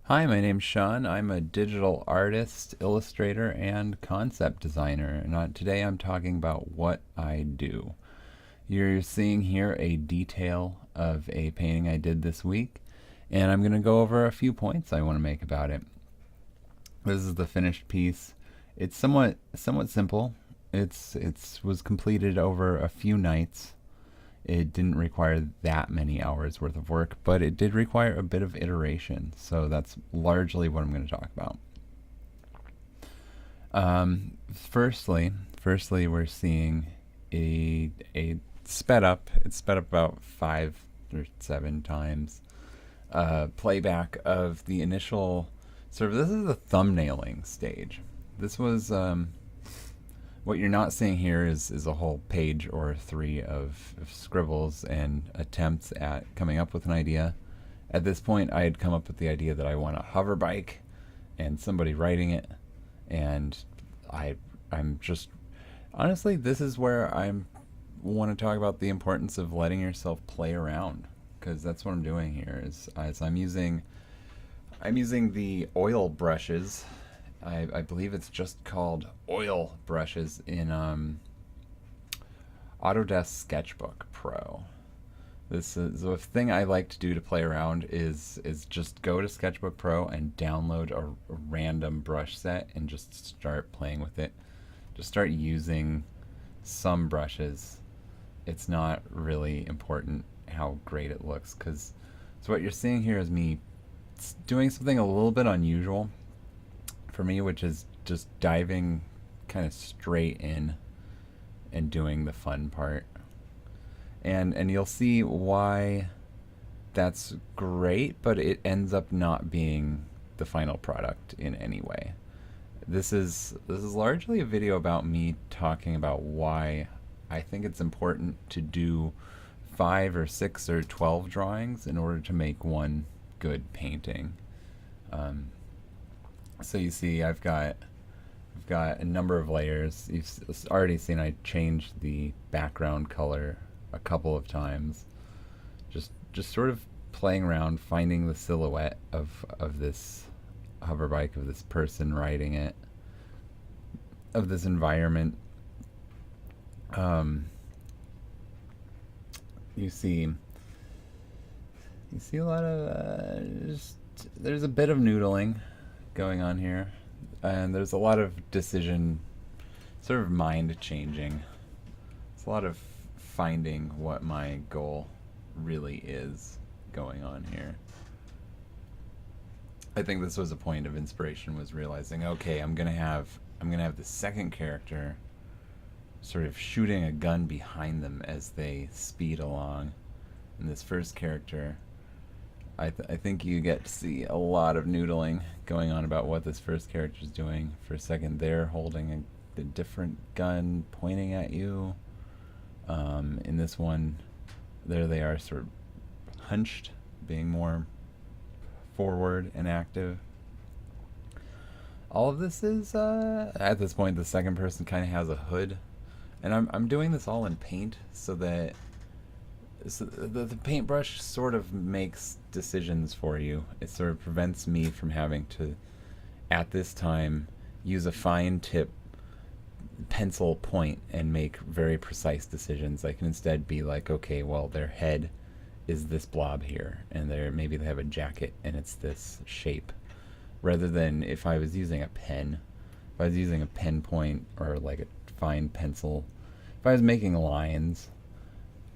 Hi, my name's Sean. I'm a digital artist, illustrator, and concept designer. And today I'm talking about what I do. You're seeing here a detail of a painting I did this week, and I'm going to go over a few points I want to make about it. This is the finished piece. It's somewhat simple. It's was completed over a few nights. It didn't require that many hours worth of work, but it did require a bit of iteration. So that's largely what I'm going to talk about. Firstly, we're seeing a sped up. It's sped up about 5 or 7 times. Playback of the initial sort of. This is the thumbnailing stage. This was what you're not seeing here is a whole page or three of scribbles and attempts at coming up with an idea. At this point, I had come up with the idea that I want a hover bike and somebody riding it, and I'm just honestly, this is where I want to talk about the importance of letting yourself play around, because that's what I'm doing here. Is I'm using the oil brushes. I believe it's just called oil brushes in Autodesk Sketchbook Pro. This is a thing I like to do to play around is just go to Sketchbook Pro and download a random brush set and just start playing with it. Just start using some brushes. It's not really important how great it looks, because so what you're seeing here is me doing something a little bit unusual for me, which is just diving kind of straight in and doing the fun part. And you'll see why that's great, but it ends up not being the final product in any way. This is largely a video about me talking about why I think it's important to do 5 or 6 or 12 drawings in order to make one good painting. Um, so you see, I've got a number of layers. You've already seen I changed the background color a couple of times. Just sort of playing around, finding the silhouette of this hover bike, of this person riding it, of this environment. Um, you see a lot of there's a bit of noodling going on here, and there's a lot of decision, sort of mind changing. It's a lot of finding what my goal really is going on here. I think this was a point of inspiration, was realizing, okay, I'm gonna have the second character sort of shooting a gun behind them as they speed along, and this first character, I think you get to see a lot of noodling going on about what this first character is doing. For a second, they're holding a different gun pointing at you. In this one, there they are, sort of hunched, being more forward and active. All of this is at this point, the second person kind of has a hood, and I'm doing this all in paint, so that the paintbrush sort of makes decisions for you. It sort of prevents me from having to, at this time, use a fine tip pencil point and make very precise decisions. I can instead be like, okay, well, their head is this blob here, and maybe they have a jacket and it's this shape. Rather than if I was using a pen, if I was using a pen point or like a fine pencil, if I was making lines,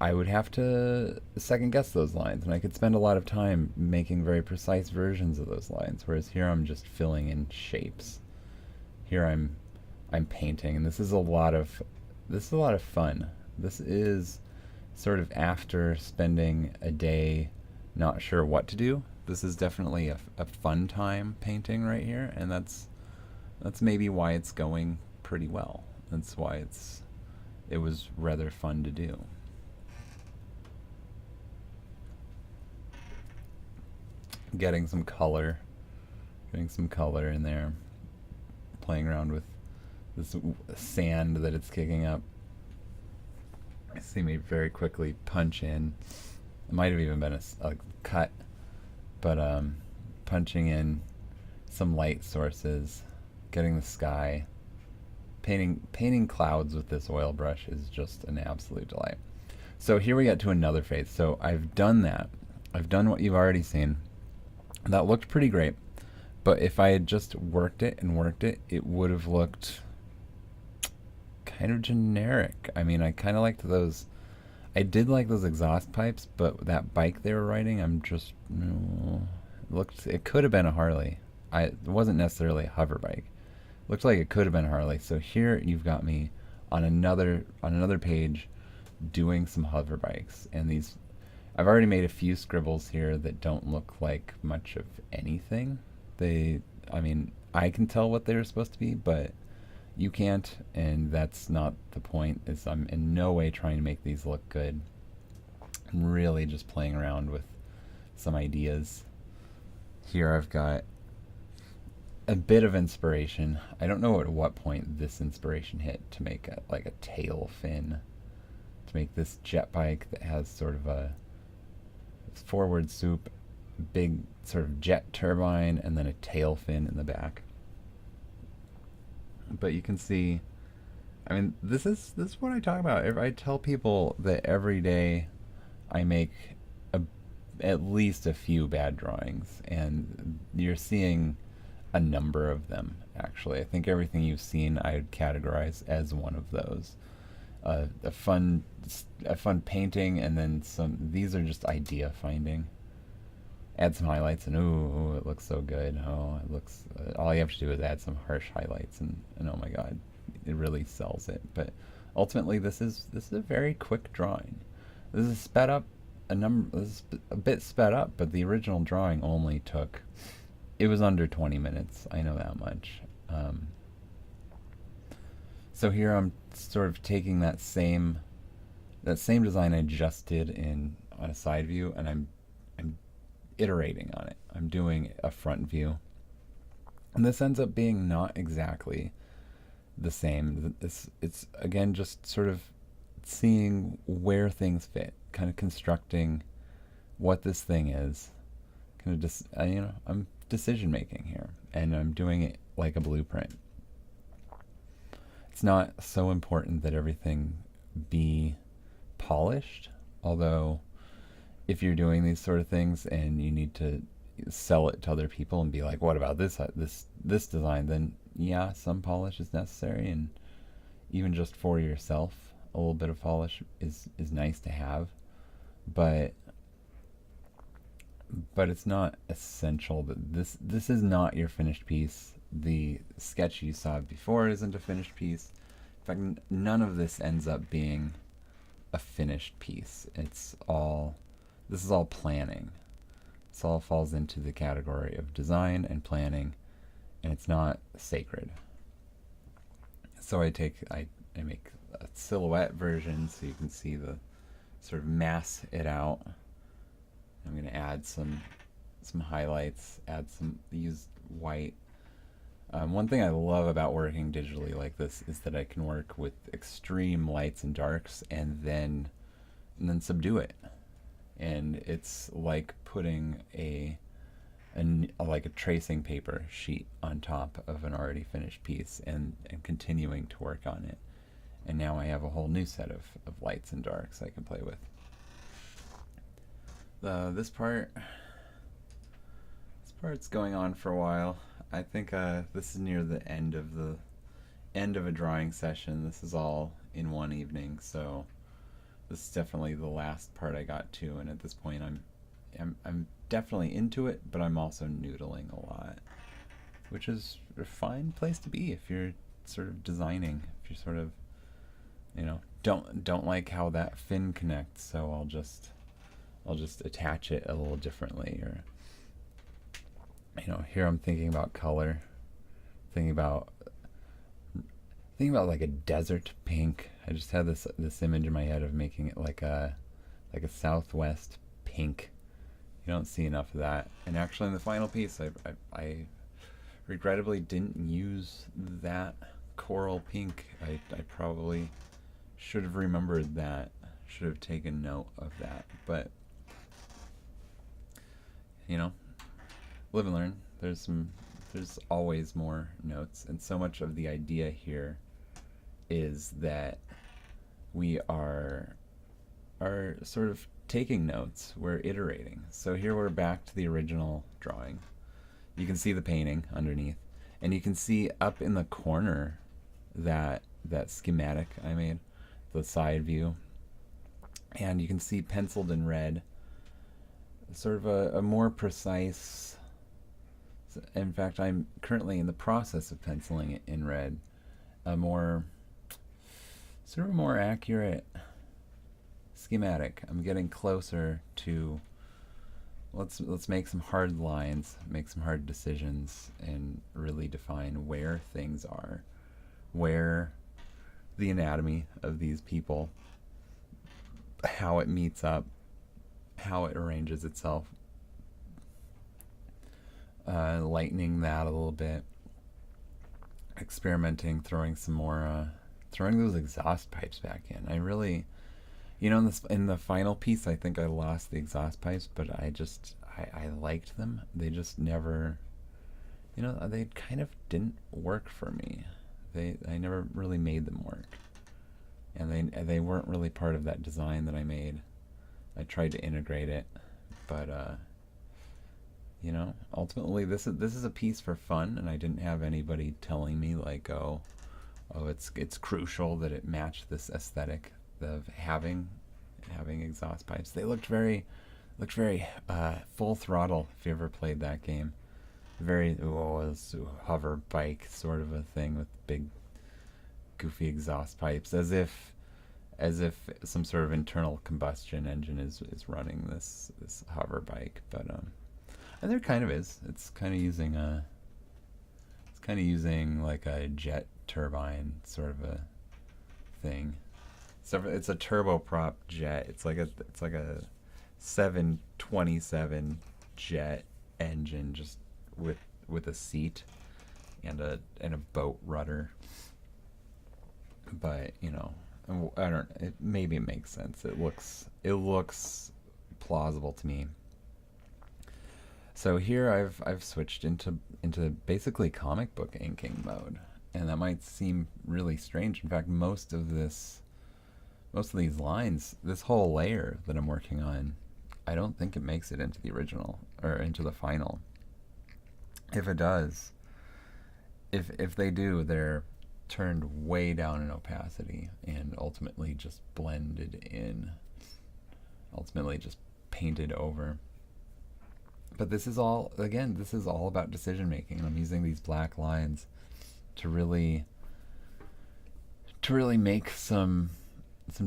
I would have to second guess those lines, and I could spend a lot of time making very precise versions of those lines. Whereas here I'm just filling in shapes. Here I'm painting, and this is a lot of fun. This is sort of after spending a day not sure what to do. This is definitely a fun time painting right here, and that's maybe why it's going pretty well. That's why it was rather fun to do. Getting some color in there, playing around with this sand that it's kicking up. I see me very quickly punch in. It might have even been a cut, but punching in some light sources, getting the sky. Painting clouds with this oil brush is just an absolute delight. So here we get to another phase. So I've done that. I've done what you've already seen. That looked pretty great. But if I had just worked it, it would have looked kind of generic. I mean, I kind of liked those. I did like those exhaust pipes, but that bike they were riding, I'm just, it could have been a Harley. It wasn't necessarily a hover bike. Looked like it could have been a Harley. So here you've got me on another page doing some hover bikes, and these, I've already made a few scribbles here that don't look like much of anything. I mean, I can tell what they're supposed to be, but you can't, and that's not the point. I'm in no way trying to make these look good. I'm really just playing around with some ideas. Here I've got a bit of inspiration. I don't know at what point this inspiration hit to make like a tail fin, to make this jet bike that has sort of a forward swoop, big sort of jet turbine, and then a tail fin in the back. But you can see, I mean, this is what I talk about. I tell people that every day I make at least a few bad drawings, and you're seeing a number of them, actually. I think everything you've seen I would categorize as one of those. A fun painting, and then these are just idea finding. Add some highlights, and ooh, it looks so good. Oh, it looks, all you have to do is add some harsh highlights, and oh my god, it really sells it. But ultimately, this is a very quick drawing. This is sped up, this is a bit sped up, but the original drawing only took, it was under 20 minutes, I know that much. So here I'm sort of taking that same design I just did on a side view, and I'm iterating on it. I'm doing a front view, and this ends up being not exactly the same. It's again just sort of seeing where things fit, kind of constructing what this thing is, kind of just I'm decision making here, and I'm doing it like a blueprint. It's not so important that everything be polished, although if you're doing these sort of things and you need to sell it to other people and be like, what about this design, then yeah, some polish is necessary, and even just for yourself, a little bit of polish is nice to have, but it's not essential. That this is not your finished piece. The sketch you saw before isn't a finished piece. In fact, none of this ends up being a finished piece. This is all planning. This all falls into the category of design and planning, and it's not sacred. So I make a silhouette version so you can see the sort of mass it out. I'm going to add some highlights, use white. One thing I love about working digitally like this is that I can work with extreme lights and darks and then subdue it. And it's like putting like a tracing paper sheet on top of an already finished piece and continuing to work on it. And now I have a whole new set of lights and darks I can play with. This part's going on for a while. I think this is near the end of a drawing session. This is all in one evening, so this is definitely the last part I got to, and at this point I'm definitely into it, but I'm also noodling a lot, which is a fine place to be if you're sort of designing. If you're sort of, don't like how that fin connects, so I'll just attach it a little differently, or here I'm thinking about color, thinking about like a desert pink. I just had this image in my head of making it like a southwest pink. You don't see enough of that. And actually in the final piece, I regrettably didn't use that coral pink. I probably should have remembered that, should have taken note of that. But live and learn. There's always more notes, and so much of the idea here is that we are sort of taking notes. We're iterating. So here we're back to the original drawing. You can see the painting underneath, and you can see up in the corner that schematic I made, the side view, and you can see penciled in red sort of a more precise. In fact, I'm currently in the process of penciling it in red, a more sort of more accurate schematic. I'm getting closer to let's make some hard lines, make some hard decisions, and really define where things are, where the anatomy of these people, how it meets up, how it arranges itself, lightening that a little bit, experimenting, throwing some more, throwing those exhaust pipes back in. I really, in the final piece, I think I lost the exhaust pipes, but I liked them. They just never, they kind of didn't work for me. I never really made them work, and they weren't really part of that design that I made. I tried to integrate it, but ultimately this is a piece for fun, and I didn't have anybody telling me like, it's crucial that it match this aesthetic of having exhaust pipes. They looked very full throttle. If you ever played that game, very hover bike sort of a thing with big goofy exhaust pipes, as if some sort of internal combustion engine is running this hover bike. But and there kind of is. It's kind of using like a jet turbine sort of a thing. So it's a turboprop jet. It's like a 727 jet engine, just with a seat and a boat rudder. But I don't. Maybe it makes sense. It looks plausible to me. So here I've switched into basically comic book inking mode, and that might seem really strange. In fact, most of these lines, this whole layer that I'm working on, I don't think it makes it into the original or into the final. If it does, if they do, they're turned way down in opacity and ultimately just blended in, ultimately just painted over. But this is all about decision making, and I'm using these black lines to really make some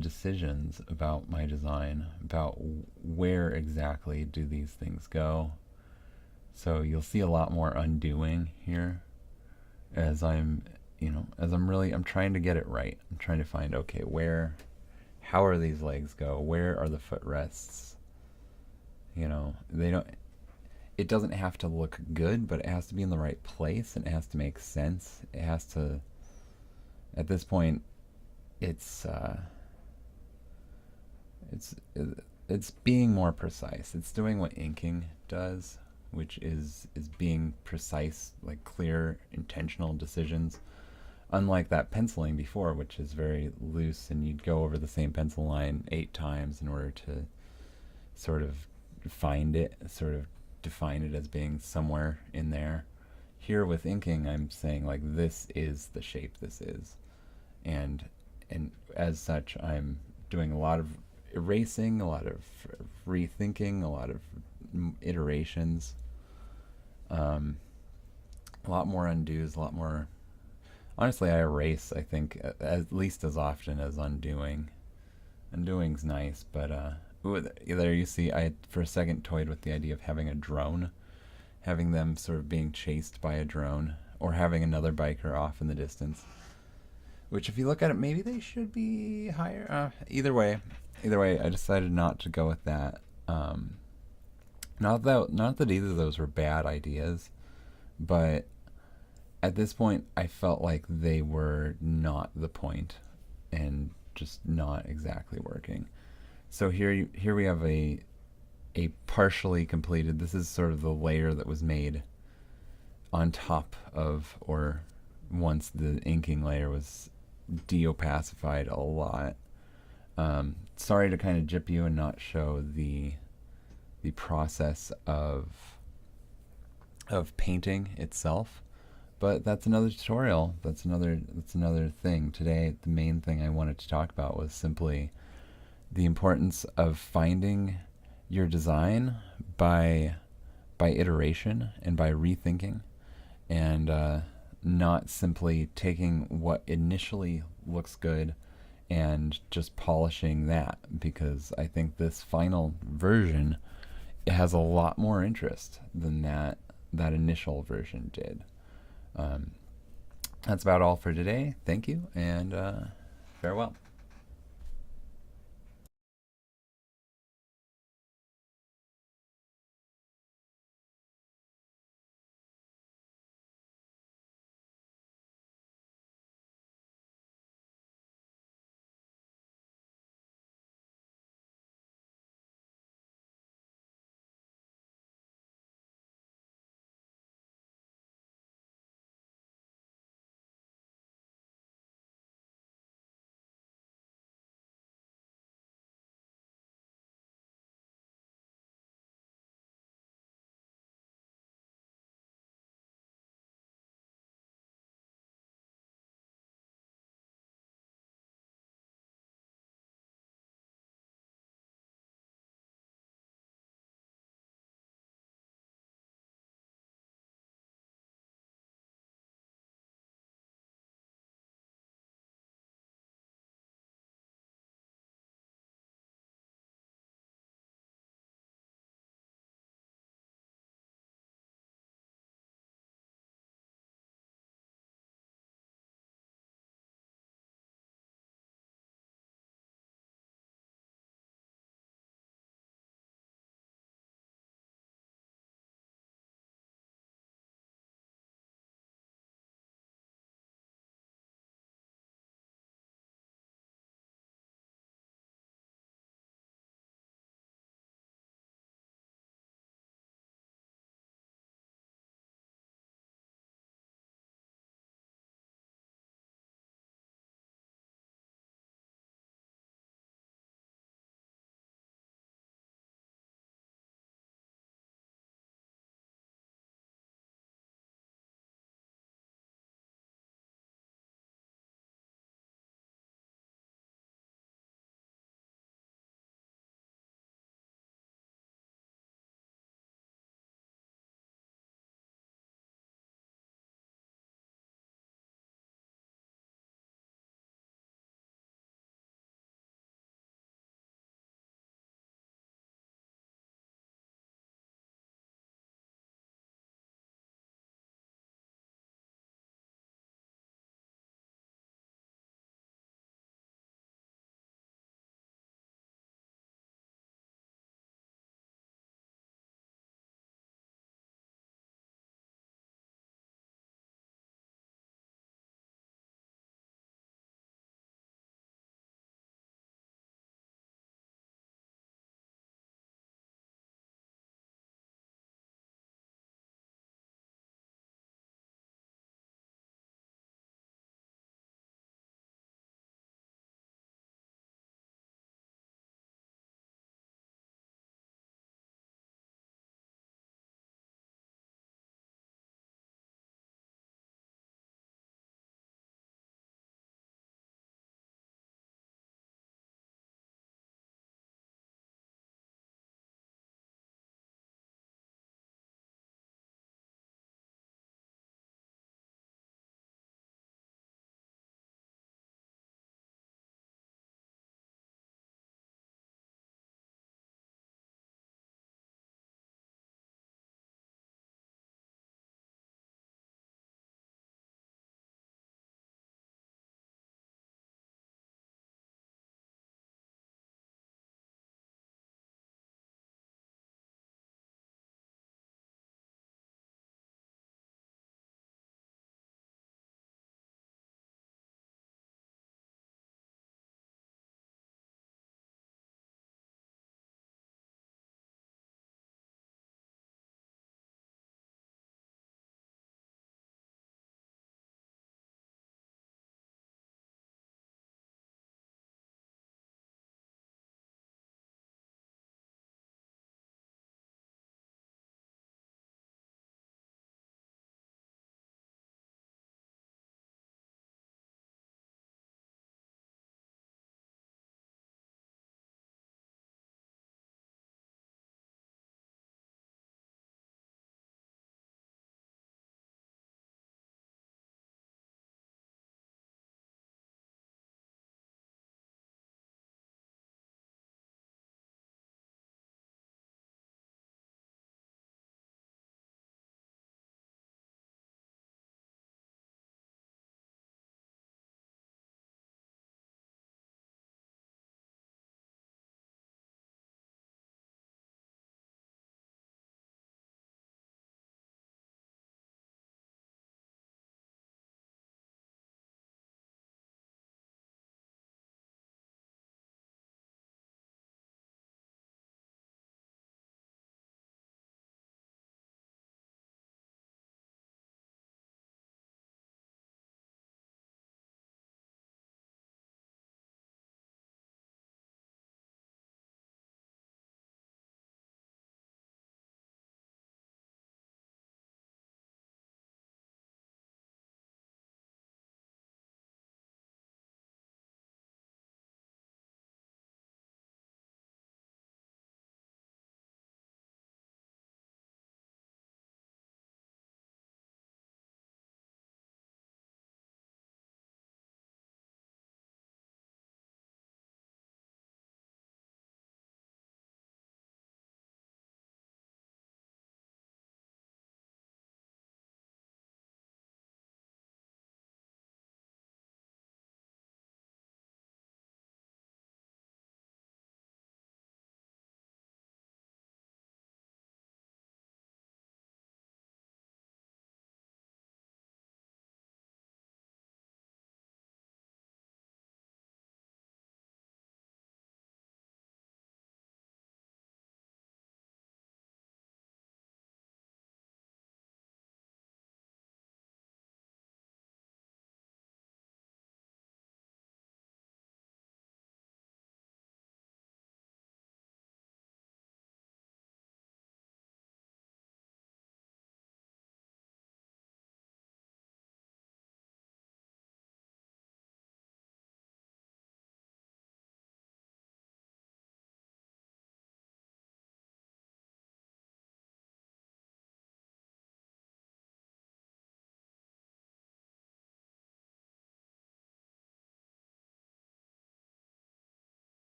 decisions about my design, about where exactly do these things go. So you'll see a lot more undoing here as I'm trying to get it right. I'm trying to find, okay, how are these legs go? Where are the footrests? It doesn't have to look good, but it has to be in the right place, and it has to make sense. It has to, at this point, it's being more precise. It's doing what inking does, which is being precise, like clear, intentional decisions. Unlike that penciling before, which is very loose, and you'd go over the same pencil line 8 times in order to sort of find it, sort of define it as being somewhere in there. Here with inking, I'm saying like, this is the shape this is, and as such, I'm doing a lot of erasing, a lot of rethinking, a lot of iterations, a lot more undos, a lot more. Honestly, I erase, I think, at least as often as undoing. Undoing's nice, but there you see, I for a second toyed with the idea of having a drone, having them sort of being chased by a drone, or having another biker off in the distance. Which, if you look at it, maybe they should be higher. Either way, I decided not to go with that. Not that either of those were bad ideas, but at this point, I felt like they were not the point, and just not exactly working. So here we have a a partially completed. This is sort of the layer that was made on top of, or once the inking layer was deopacified a lot. Sorry to kind of jip you and not show the process of painting itself, but that's another tutorial. That's another thing. Today, the main thing I wanted to talk about was simply the importance of finding your design by iteration and by rethinking, and not simply taking what initially looks good and just polishing that, because I think this final version, it has a lot more interest than that initial version did. Um, that's about all for today. Thank you, and farewell.